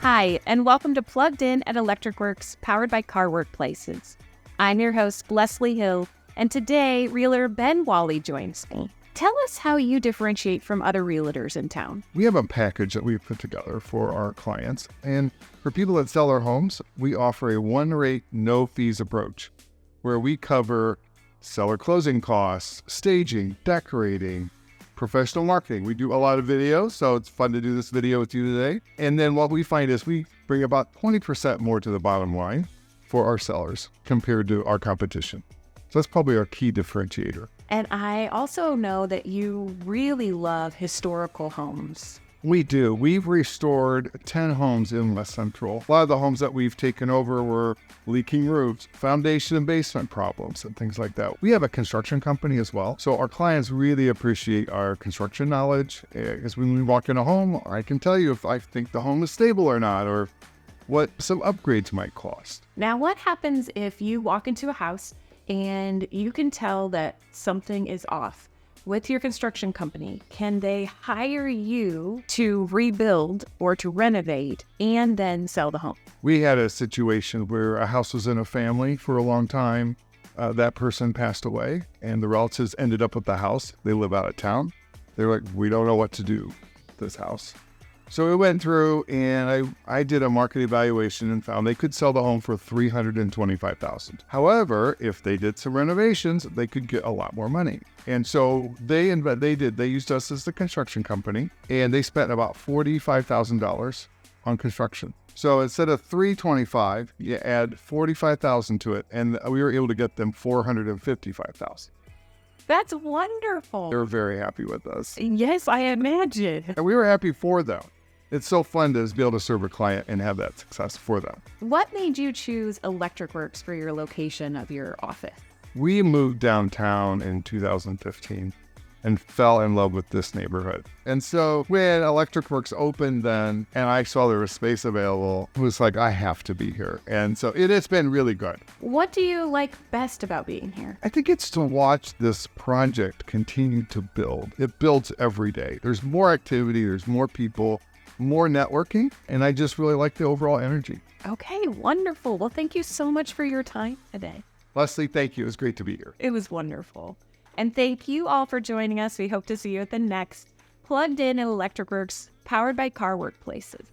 Hi, and welcome to Plugged In at Electric Works, powered by Car Workplaces. I'm your host, Leslie Hill, and today, Realtor Ben Wahli joins me. Tell us how you differentiate from other realtors in town. We have a package that we've put together for our clients, and for people that sell their homes, we offer a one-rate, no-fees approach, where we cover seller closing costs, staging, decorating, professional marketing. We do a lot of videos, so it's fun to do this video with you today. And then what we find is we bring about 20% more to the bottom line for our sellers compared to our competition. So that's probably our key differentiator. And I also know that you really love historical homes. We do. We've restored 10 homes in West Central. A lot of the homes that we've taken over were leaking roofs, foundation and basement problems, and things like that. We have a construction company as well. So our clients really appreciate our construction knowledge. Because when we walk in a home, I can tell you if I think the home is stable or not, or what some upgrades might cost. Now, what happens if you walk into a house and you can tell that something is off? With your construction company, can they hire you to rebuild or to renovate and then sell the home? We had a situation where a house was in a family for a long time. That person passed away and the relatives ended up with the house. They live out of town. They're like, we don't know what to do with this house. So we went through and I did a market evaluation and found they could sell the home for $325,000. However, if they did some renovations, they could get a lot more money. And so they used us as the construction company, and they spent about $45,000 on construction. So instead of $325,000, you add $45,000 to it, and we were able to get them $455,000. That's wonderful. They were very happy with us. Yes, I imagine. And we were happy for them. It's so fun to be able to serve a client and have that success for them. What made you choose Electric Works for your location of your office? We moved downtown in 2015 and fell in love with this neighborhood. And so when Electric Works opened then, and I saw there was space available, it was like, I have to be here. And so it's been really good. What do you like best about being here? I think it's to watch this project continue to build. It builds every day. There's more activity, there's more people, more networking, and I just really like the overall energy. Okay, wonderful. Well, thank you so much for your time today. Leslie, thank you. It was great to be here. It was wonderful. And thank you all for joining us. We hope to see you at the next Plugged In at Electric Works, powered by Car Workplaces.